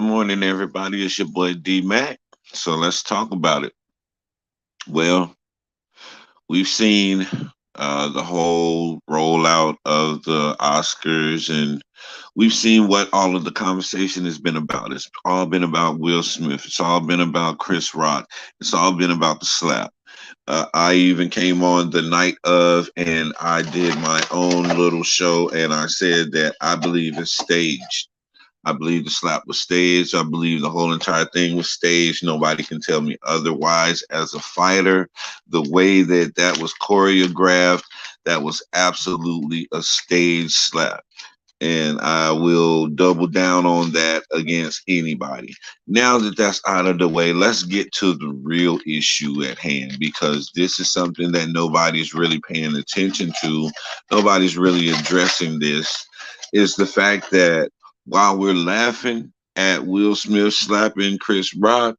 morning, everybody. It's your boy D Mac. So let's talk about it. Well, we've seen the whole rollout of the Oscars, and we've seen what all of the conversation has been about. It's all been about Will Smith. It's all been about Chris Rock. It's all been about the slap. I even came on the night of, and I did my own little show, and I said that I believe it's staged. I believe the slap was staged. I believe the whole entire thing was staged. Nobody can tell me otherwise. As a fighter, the way that that was choreographed, that was absolutely a stage slap. And I will double down on that against anybody. Now that that's out of the way, let's get to the real issue at hand because this is something that nobody's really paying attention to. Nobody's really addressing this. Is the fact that while we're laughing at Will Smith slapping Chris Rock,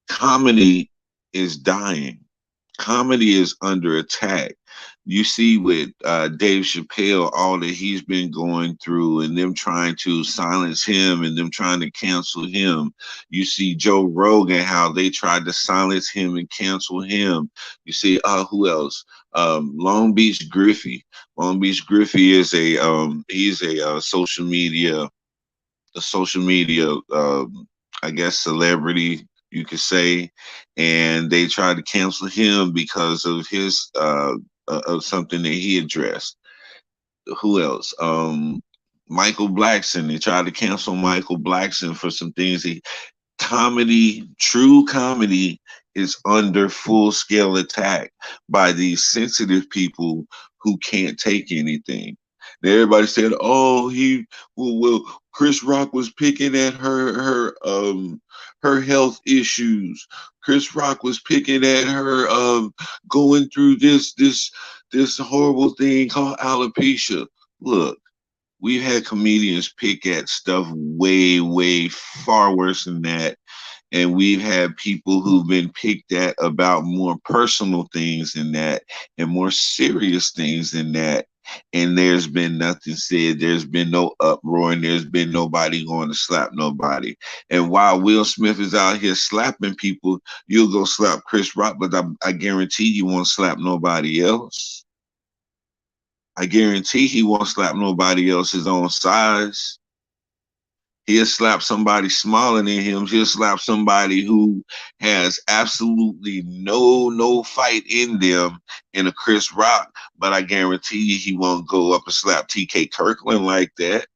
comedy is dying. Comedy is under attack. You see with Dave Chappelle, all that he's been going through and them trying to silence him and them trying to cancel him. You see Joe Rogan, how they tried to silence him and cancel him. You see, who else? Long Beach Griffey. Long Beach Griffey is he's a social media, I guess, celebrity, you could say, and they tried to cancel him because of his of something that he addressed. Who else? Michael Blackson. They tried to cancel Michael Blackson for some things. Comedy, true comedy, is under full scale attack by these sensitive people who can't take anything. And everybody said, "Oh, Chris Rock was picking at her health issues. Chris Rock was picking at her going through this horrible thing called alopecia." Look, we've had comedians pick at stuff way, way far worse than that. And we've had people who've been picked at about more personal things than that and more serious things than that. And there's been nothing said. There's been no uproar, and there's been nobody going to slap nobody. And while Will Smith is out here slapping people, you'll go slap Chris Rock, but I guarantee you won't slap nobody else. I guarantee he won't slap nobody else his own size. He'll slap somebody smaller than him. He'll slap somebody who has absolutely no fight in them in a Chris Rock. But I guarantee you he won't go up and slap TK Kirkland like that.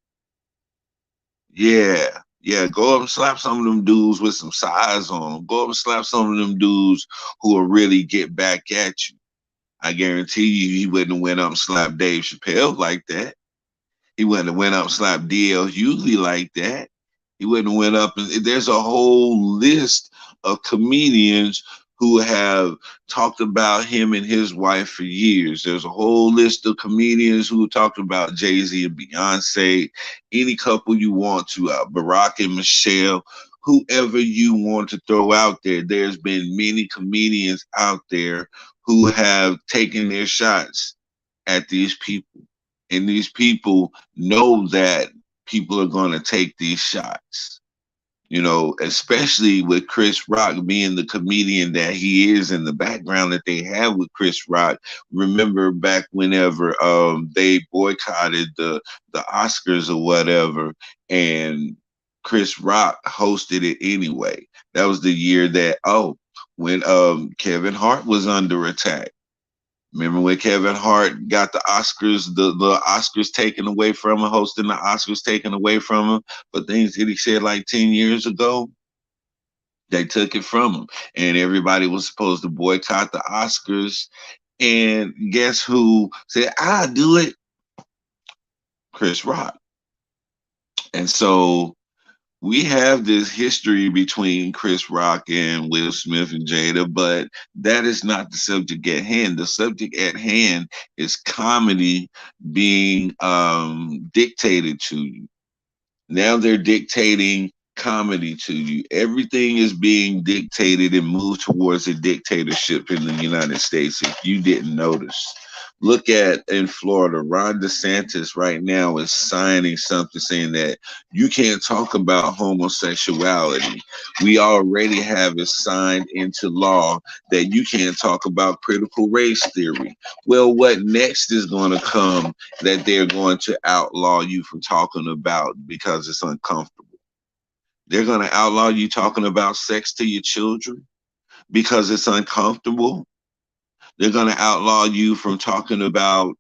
Yeah. Yeah, go up and slap some of them dudes with some size on them. Go up and slap some of them dudes who will really get back at you. I guarantee you he wouldn't have went up and slapped Dave Chappelle like that. He wouldn't have went up and slapped DL Hughley like that. He wouldn't have went up and there's a whole list of comedians who have talked about him and his wife for years. There's a whole list of comedians who talked about Jay-Z and Beyonce, any couple you want to, Barack and Michelle, whoever you want to throw out there. There's been many comedians out there who have taken their shots at these people. And these people know that people are going to take these shots, especially with Chris Rock being the comedian that he is and the background that they have with Chris Rock. Remember back whenever they boycotted the Oscars or whatever, and Chris Rock hosted it anyway. That was the year that, when Kevin Hart was under attack. Remember when Kevin Hart got the Oscars, the Oscars taken away from him, hosting the Oscars taken away from him for things that he said like 10 years ago? They took it from him. And everybody was supposed to boycott the Oscars. And guess who said, I'll do it? Chris Rock. And so we have this history between Chris Rock and Will Smith and Jada, but that is not the subject at hand. The subject at hand is comedy being dictated to you. Now they're dictating comedy to you. Everything is being dictated and moved towards a dictatorship in the United States, if you didn't notice. Look at in Florida, Ron DeSantis right now is signing something saying that you can't talk about homosexuality. We already have it signed into law that you can't talk about critical race theory. Well, what next is going to come that they're going to outlaw you from talking about because it's uncomfortable? They're going to outlaw you talking about sex to your children because it's uncomfortable. They're going to outlaw you from talking about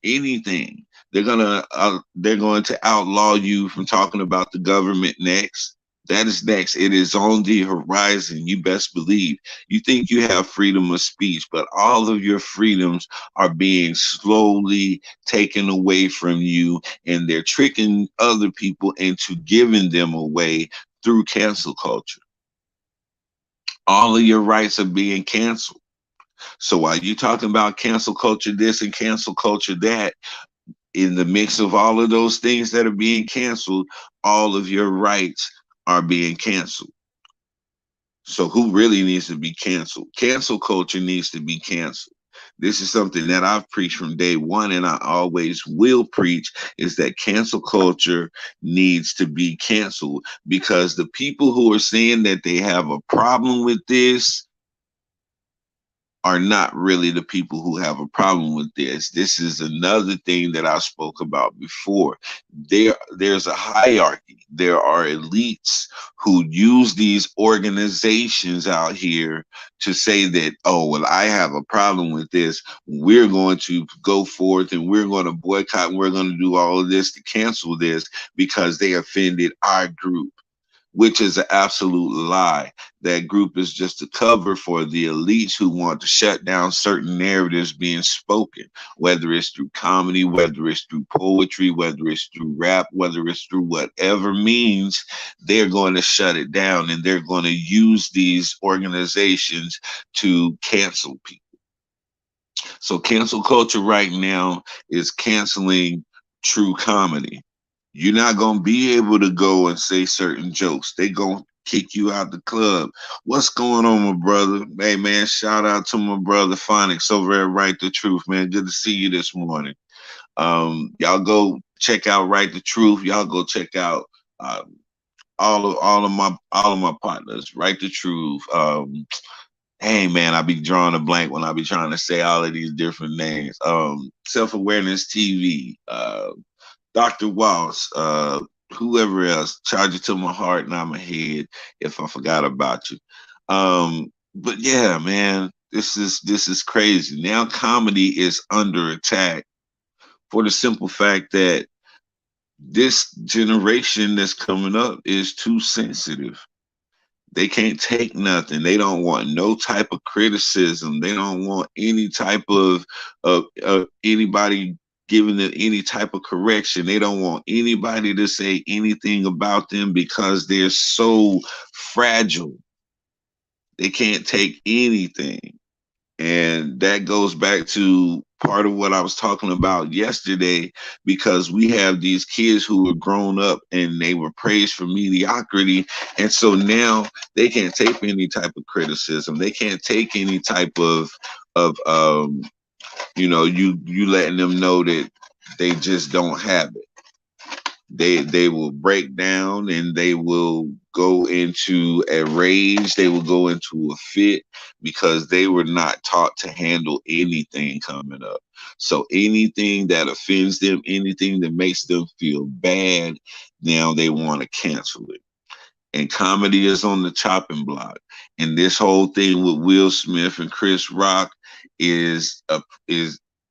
anything. They're going to outlaw you from talking about the government next. That is next. It is on the horizon. You best believe. You think you have freedom of speech, but all of your freedoms are being slowly taken away from you, and they're tricking other people into giving them away through cancel culture. All of your rights are being canceled. So while you talking about cancel culture this and cancel culture that, in the mix of all of those things that are being canceled, all of your rights are being canceled. So who really needs to be canceled? Cancel culture needs to be canceled. This is something that I've preached from day one, and I always will preach, is that cancel culture needs to be canceled, because the people who are saying that they have a problem with this are not really the people who have a problem with this. This is another thing that I spoke about before. There's a hierarchy. There are elites who use these organizations out here to say that, oh, well, I have a problem with this. We're going to go forth and we're going to boycott and we're going to do all of this to cancel this because they offended our group, which is an absolute lie. That group is just a cover for the elites who want to shut down certain narratives being spoken, whether it's through comedy, whether it's through poetry, whether it's through rap, whether it's through whatever means. They're going to shut it down, and they're going to use these organizations to cancel people. So cancel culture right now is canceling true comedy. You're not gonna be able to go and say certain jokes. They gonna kick you out the club. What's going on, my brother? Hey man, shout out to my brother Phonics over at Write the Truth, man. Good to see you this morning. Y'all go check out Write the Truth. Y'all go check out uh, all of my partners. Write the Truth. Hey man, I be drawing a blank when I be trying to say all of these different names. Self Awareness TV. Dr. Walsh, whoever else, charge it to my heart, not my head, if I forgot about you. But yeah, man, this is crazy. Now comedy is under attack for the simple fact that this generation that's coming up is too sensitive. They can't take nothing. They don't want no type of criticism. They don't want any type of anybody giving them any type of correction. They don't want anybody to say anything about them because they're so fragile. They can't take anything. And that goes back to part of what I was talking about yesterday, because we have these kids who were grown up and they were praised for mediocrity. And so now they can't take any type of criticism. They can't take any type of you letting them know that they just don't have it. They will break down and they will go into a rage. They will go into a fit because they were not taught to handle anything coming up. So anything that offends them, anything that makes them feel bad, now they want to cancel it. And comedy is on the chopping block. And this whole thing with Will Smith and Chris Rock is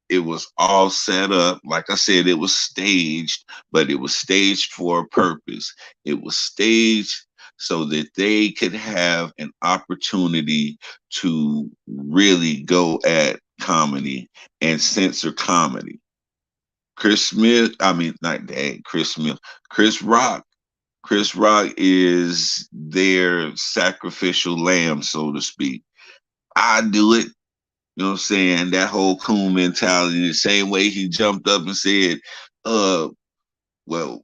it was all set up. Like I said, it was staged, but it was staged for a purpose. It was staged so that they could have an opportunity to really go at comedy and censor comedy. Chris Smith, I mean, not that Chris Smith, Chris Rock. Chris Rock is their sacrificial lamb, so to speak. I do it. You know what I'm saying? That whole coon mentality, the same way he jumped up and said, uh, well,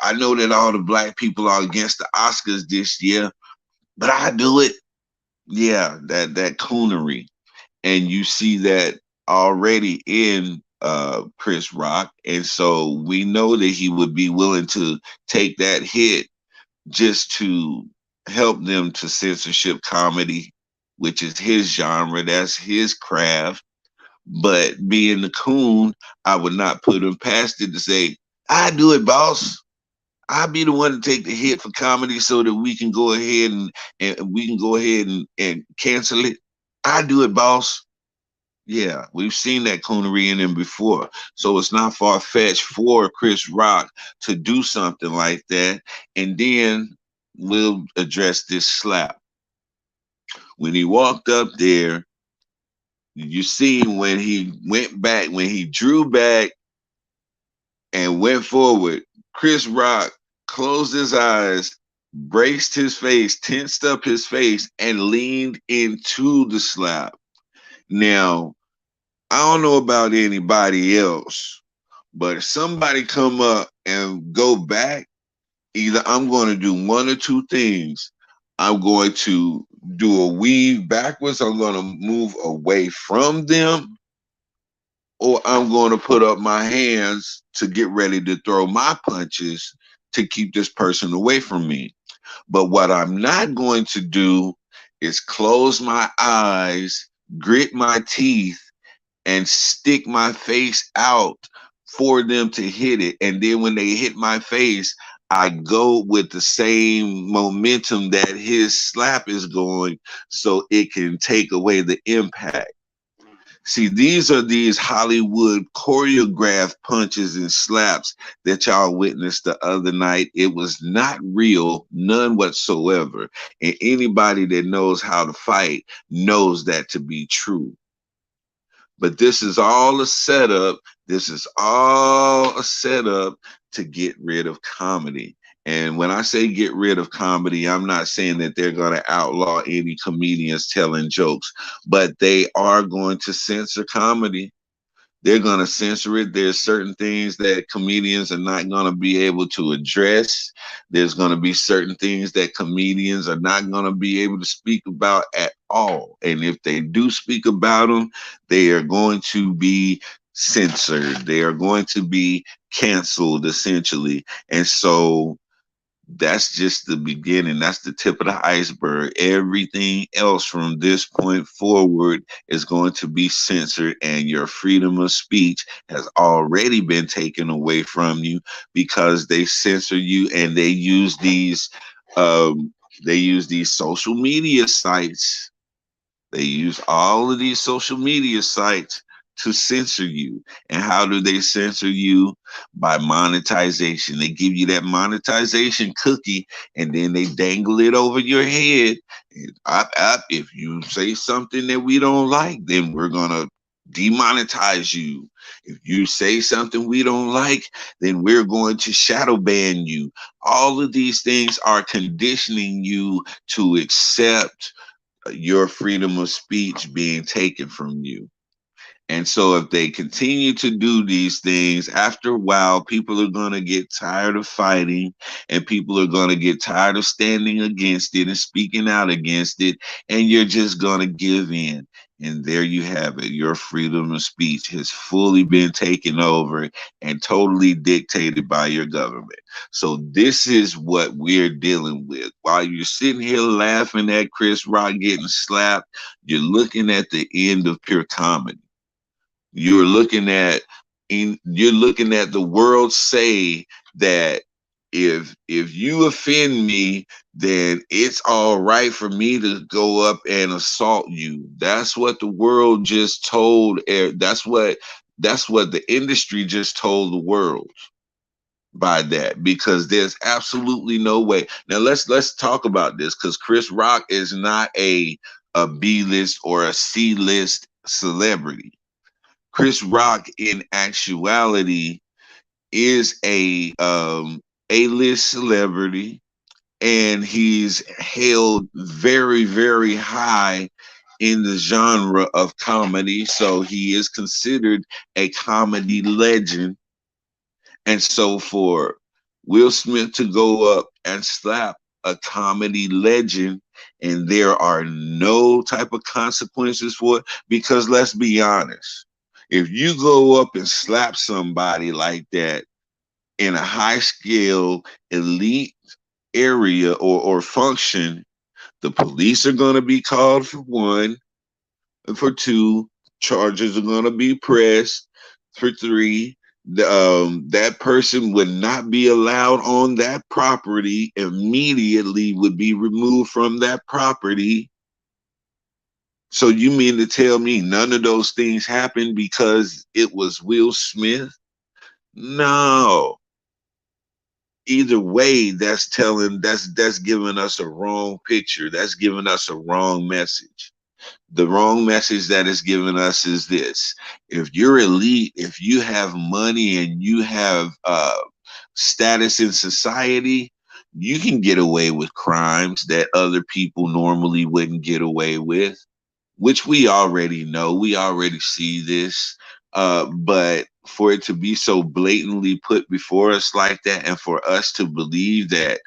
I know that all the black people are against the Oscars this year, but I do it. Yeah, that coonery. And you see that already in Chris Rock, and so we know that he would be willing to take that hit just to help them to censorship comedy, which is his genre, that's his craft. But being the coon, I would not put him past it to say, I do it, boss. I'll be the one to take the hit for comedy so that we can go ahead and we can go ahead and cancel it. I do it, boss. Yeah, we've seen that coonery in him before. So it's not far fetched for Chris Rock to do something like that. And then we'll address this slap. When he walked up there, you see when he went back, when he drew back and went forward, Chris Rock closed his eyes, braced his face, tensed up his face, and leaned into the slap. Now, I don't know about anybody else, but if somebody come up and go back, either I'm going to do one or two things. I'm going to do a weave backwards. I'm going to move away from them, or I'm going to put up my hands to get ready to throw my punches to keep this person away from me. But what I'm not going to do is close my eyes, grit my teeth, and stick my face out for them to hit it. And then when they hit my face, I go with the same momentum that his slap is going so it can take away the impact. See, these are these Hollywood choreographed punches and slaps that y'all witnessed the other night. It was not real, none whatsoever. And anybody that knows how to fight knows that to be true. But this is all a setup. This is all a setup to get rid of comedy. And when I say get rid of comedy, I'm not saying that they're going to outlaw any comedians telling jokes, but they are going to censor comedy. They're going to censor it. There's certain things that comedians are not going to be able to address. There's going to be certain things that comedians are not going to be able to speak about at all. And if they do speak about them, they are going to be censored. They are going to be canceled, essentially. And so that's just the beginning. That's the tip of the iceberg. Everything else from this point forward is going to be censored, and your freedom of speech has already been taken away from you because they censor you, and um, they use these social media sites. They use all of these social media sites to censor you. And how do they censor you? By monetization. They give you that monetization cookie, and then they dangle it over your head. If you say something that we don't like, then we're going to demonetize you. If you say something we don't like, then we're going to shadow ban you. All of these things are conditioning you to accept your freedom of speech being taken from you. And so if they continue to do these things, after a while, people are going to get tired of fighting, and people are going to get tired of standing against it and speaking out against it. And you're just going to give in. And there you have it. Your freedom of speech has fully been taken over and totally dictated by your government. So this is what we're dealing with. While you're sitting here laughing at Chris Rock getting slapped, you're looking at the end of pure comedy. You're looking at you're looking at the world say that if you offend me, then it's all right for me to go up and assault you. That's what the world just told. That's what the industry just told the world by that, because there's absolutely no way. Now let's talk about this, because Chris Rock is not a B list or a C list celebrity. Chris Rock, in actuality, is A-list celebrity, and he's held very, very high in the genre of comedy. So he is considered a comedy legend. And so for Will Smith to go up and slap a comedy legend, and there are no type of consequences for it, because let's be honest. If you go up and slap somebody like that in a high scale elite area or function, the police are going to be called for one, for two, charges are going to be pressed for three. That person would not be allowed on that property, immediately would be removed from that property. So you mean to tell me none of those things happened because it was Will Smith? No. Either way, that's giving us a wrong picture. That's giving us a wrong message. The wrong message that is given us is this: if you're elite, if you have money and you have status in society, you can get away with crimes that other people normally wouldn't get away with, which we already know. We already see this. But for it to be so blatantly put before us like that, and for us to believe that,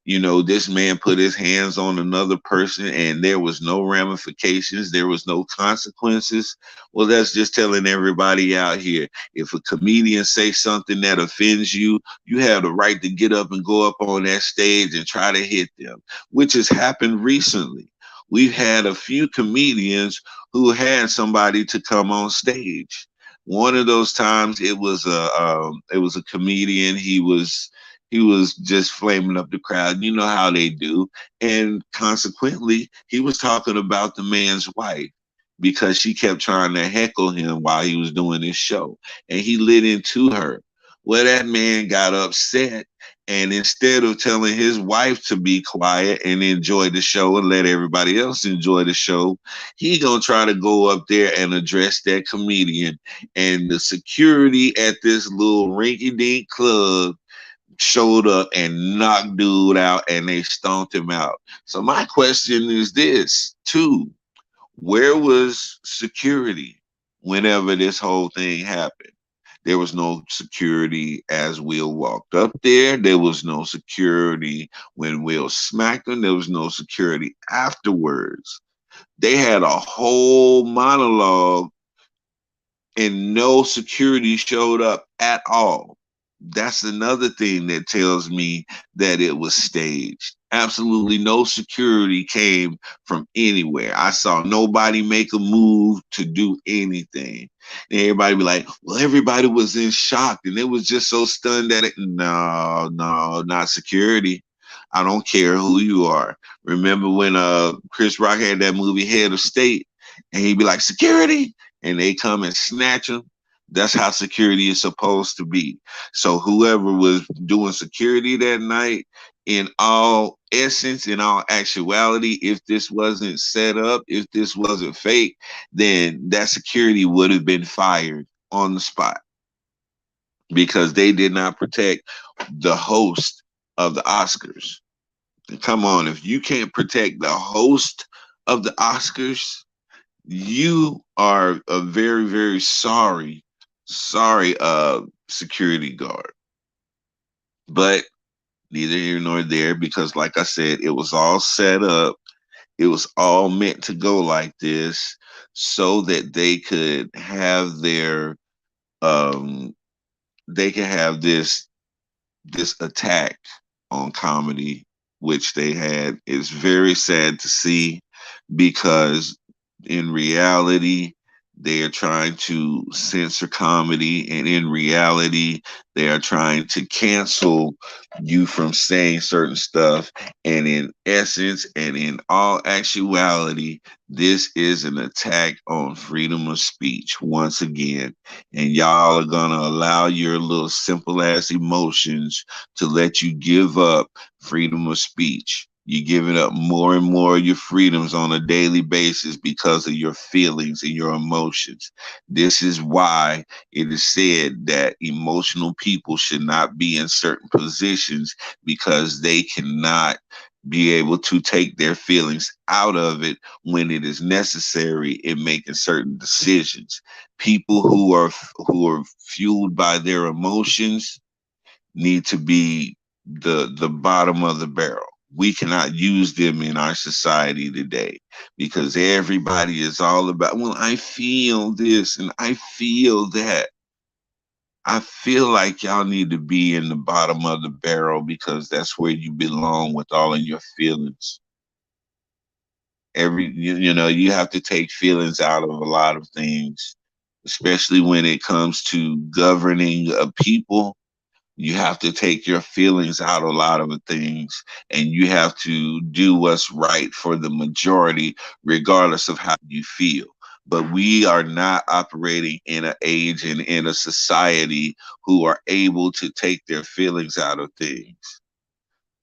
this man put his hands on another person and there was no ramifications, there was no consequences. Well, that's just telling everybody out here, if a comedian say something that offends you, you have the right to get up and go up on that stage and try to hit them, which has happened recently. We've had a few comedians who had somebody to come on stage. One of those times, it was a comedian. He was just flaming up the crowd. You know how they do. And consequently, he was talking about the man's wife because she kept trying to heckle him while he was doing his show. And he lit into her. Well, that man got upset. And instead of telling his wife to be quiet and enjoy the show and let everybody else enjoy the show, he gonna try to go up there and address that comedian. And the security at this little rinky-dink club showed up and knocked dude out, and they stomped him out. So my question is this too: where was security whenever this whole thing happened? There was no security as Will walked up there. There was no security when Will smacked him. There was no security afterwards. They had a whole monologue and no security showed up at all. That's another thing that tells me that it was staged. Absolutely no security came from anywhere. I saw nobody make a move to do anything. And everybody be like, well, everybody was in shock and it was just so stunned that no, no, not security. I don't care who you are. Remember when Chris Rock had that movie Head of State, and he'd be like, security, and they come and snatch him? That's how security is supposed to be. So whoever was doing security that night, in all essence, in all actuality, if this wasn't set up, if this wasn't fake, then that security would have been fired on the spot because they did not protect the host of the Oscars. Come on, if you can't protect the host of the Oscars, you are a very, very sorry security guard. But neither here nor there, because like I said, it was all set up. It was all meant to go like this so that um they can have this attack on comedy, which they had. It's very sad to see because in reality, they are trying to censor comedy, and in reality, they are trying to cancel you from saying certain stuff. And in essence, and in all actuality, this is an attack on freedom of speech once again. And y'all are going to allow your little simple ass emotions to let you give up freedom of speech. You're giving up more and more of your freedoms on a daily basis because of your feelings and your emotions. This is why it is said that emotional people should not be in certain positions, because they cannot be able to take their feelings out of it when it is necessary in making certain decisions. People who are fueled by their emotions need to be the bottom of the barrel. we cannot use them in our society today because everybody is all about, well, I feel this and I feel that. I feel like y'all need to be in the bottom of the barrel because that's where you belong with all of your feelings. You have to take feelings out of a lot of things, especially when it comes to governing a people. You have to take your feelings out of a lot of the things, and you have to do what's right for the majority, regardless of how you feel. But we are not operating in an age and in a society who are able to take their feelings out of things.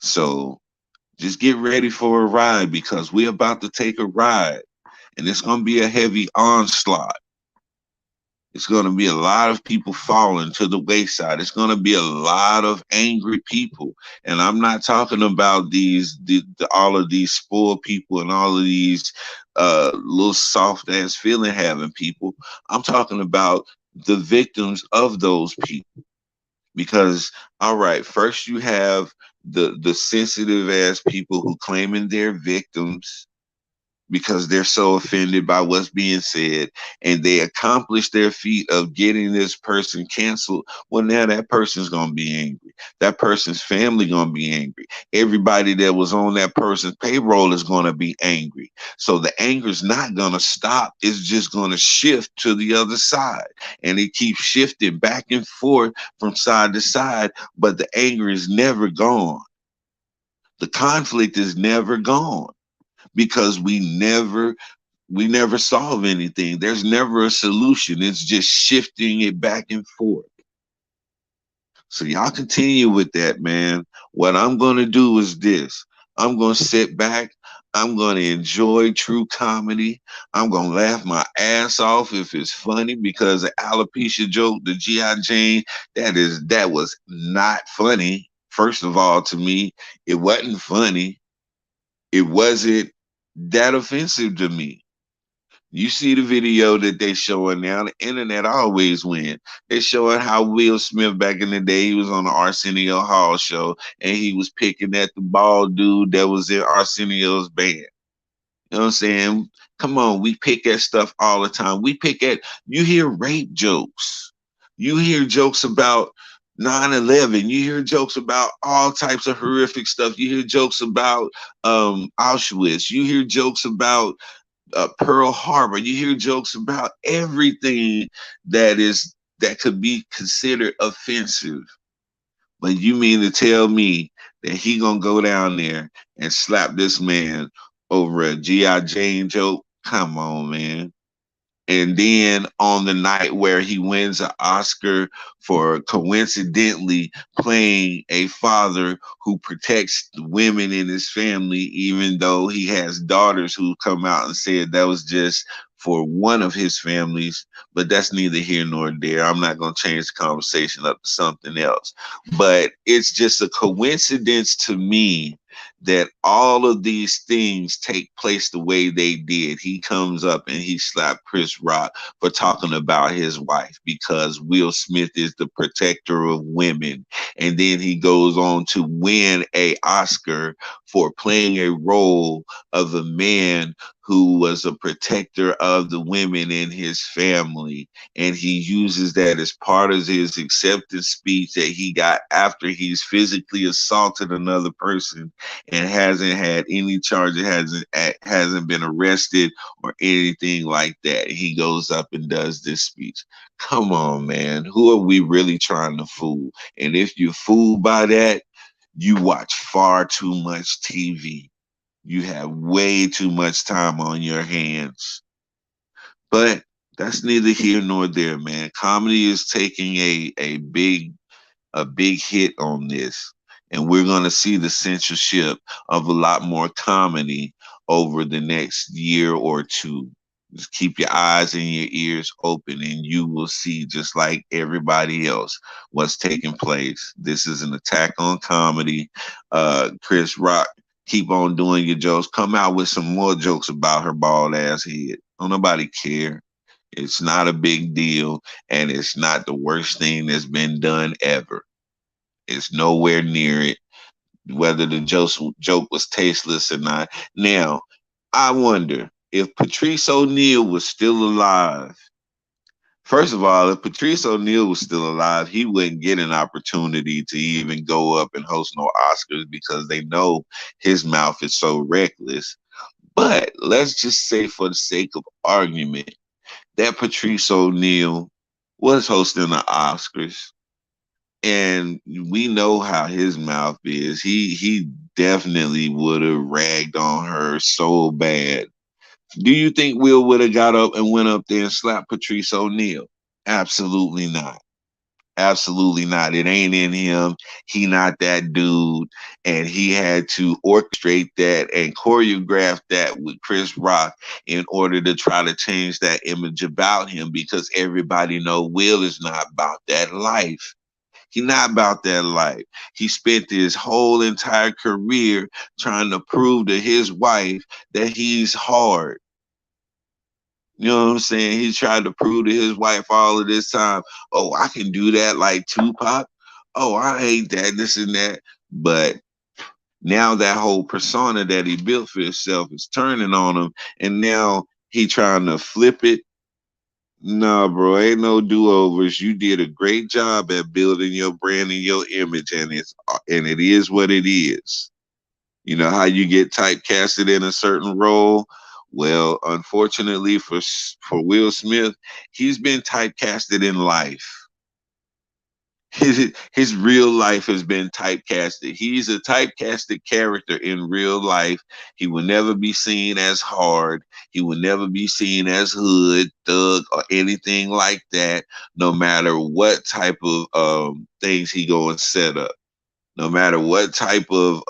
So just get ready for a ride because we're about to take a ride, and it's going to be a heavy onslaught. It's going to be a lot of people falling to the wayside. It's going to be a lot of angry people. And I'm not talking about all of these spoiled people and all of these little soft ass feeling having people. I'm talking about the victims of those people. Because, all right, first you have the sensitive ass people who claiming they're victims because they're so offended by what's being said, and they accomplish their feat of getting this person canceled. Well, now that person's going to be angry. That person's family going to be angry. Everybody that was on that person's payroll is going to be angry. So the anger's not going to stop. It's just going to shift to the other side, and it keeps shifting back and forth from side to side, but the anger is never gone. The conflict is never gone because we never solve anything. There's never a solution. It's just shifting it back and forth. So y'all continue with that, man. What I'm going to do is this. I'm going to sit back. I'm going to enjoy true comedy. I'm going to laugh my ass off if it's funny because the alopecia joke, the G.I. Jane, that was not funny. First of all, to me, it wasn't funny. It wasn't that offensive to me. You see the video that they showing now. The internet always win. They showing how Will Smith back in the day, he was on the Arsenio Hall show and he was picking at the bald dude that was in Arsenio's band. You know what I'm saying? Come on, we pick at stuff all the time. You hear rape jokes. You hear jokes about 9/11. You hear jokes about all types of horrific stuff. You hear jokes about Auschwitz. You hear jokes about Pearl Harbor. You hear jokes about everything that could be considered offensive. But you mean to tell me that he gonna go down there and slap this man over a G.I. Jane joke? Come on, man. And then on the night where he wins an Oscar for coincidentally playing a father who protects the women in his family, even though he has daughters who come out and said that was just for one of his families, but that's neither here nor there. I'm not going to change the conversation up to something else. But it's just a coincidence to me that all of these things take place the way they did. He comes up and he slapped Chris Rock for talking about his wife because Will Smith is the protector of women. And then he goes on to win a Oscar for playing a role of a man who was a protector of the women in his family. And he uses that as part of his acceptance speech that he got after he's physically assaulted another person and hasn't had any charges, hasn't been arrested or anything like that. He goes up and does this speech. Come on, man. Who are we really trying to fool? And if you're fooled by that, you watch far too much TV. You have way too much time on your hands. But that's neither here nor there, man. Comedy is taking a big hit on this. And we're going to see the censorship of a lot more comedy over the next year or two. Just keep your eyes and your ears open, and you will see, just like everybody else, what's taking place. This is an attack on comedy. Chris Rock, keep on doing your jokes. Come out with some more jokes about her bald ass head. Don't nobody care. It's not a big deal, and it's not the worst thing that's been done ever. It's nowhere near it. whether the joke was tasteless or not. Now, I wonder if Patrice O'Neal was still alive. First of all, if Patrice O'Neal was still alive, he wouldn't get an opportunity to even go up and host no Oscars because they know his mouth is so reckless. But let's just say, for the sake of argument, that Patrice O'Neal was hosting the Oscars, and we know how his mouth is. He definitely would have ragged on her so bad. Do you think Will would have got up and went up there and slapped Patrice O'Neal? Absolutely not. Absolutely not. It ain't in him. He not that dude. And he had to orchestrate that and choreograph that with Chris Rock in order to try to change that image about him, because everybody know Will is not about that life. He not about that life. He spent his whole entire career trying to prove to his wife that he's hard. You know what I'm saying? He tried to prove to his wife all of this time, oh, I can do that like Tupac. Oh, I hate that, this and that. But now that whole persona that he built for himself is turning on him, and now he trying to flip it. Nah, bro, ain't no do-overs. You did a great job at building your brand and your image, and it is what it is. You know how you get typecasted in a certain role? Well, unfortunately for Will Smith, he's been typecasted in life. His real life has been typecasted. He's a typecasted character in real life. He will never be seen as hard. He will never be seen as hood, thug, or anything like that, no matter what type of things he go and set up. No matter what type of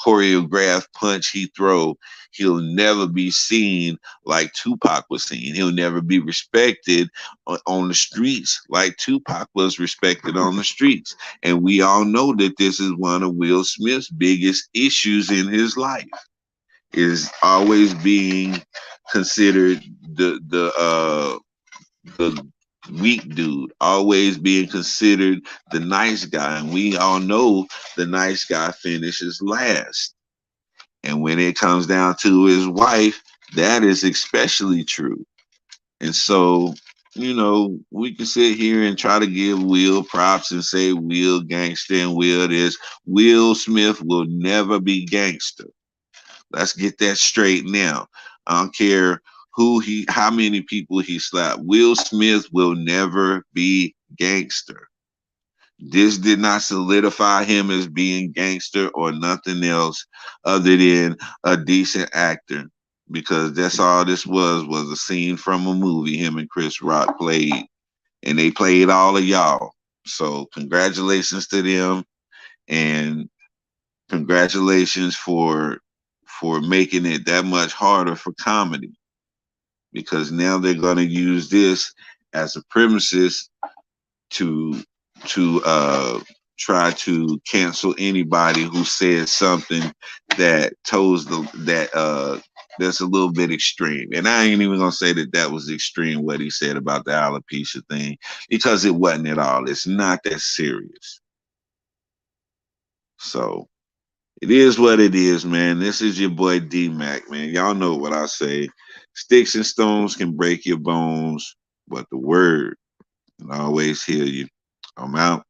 choreographed punch he throw, he'll never be seen like Tupac was seen. He'll never be respected on the streets like Tupac was respected on the streets. And we all know that this is one of Will Smith's biggest issues in his life, is always being considered the weak dude, always being considered the nice guy. And we all know the nice guy finishes last. And when it comes down to his wife, that is especially true. And so, we can sit here and try to give Will props and say Will gangster and Will this. Will Smith will never be gangster. Let's get that straight now. I don't care how many people he slapped. Will Smith will never be gangster. This did not solidify him as being gangster or nothing else other than a decent actor, because that's all this was a scene from a movie him and Chris Rock played, and they played all of y'all. So congratulations to them, and congratulations for making it that much harder for comedy, because now they're going to use this as a premises to try to cancel anybody who says something that toes that's a little bit extreme. And I ain't even gonna say that was extreme what he said about the alopecia thing, because it wasn't at all. It's not that serious. So it is what it is, man. This is your boy D Mac, man. Y'all know what I say. Sticks and stones can break your bones, but the word can always heal you. I'm out.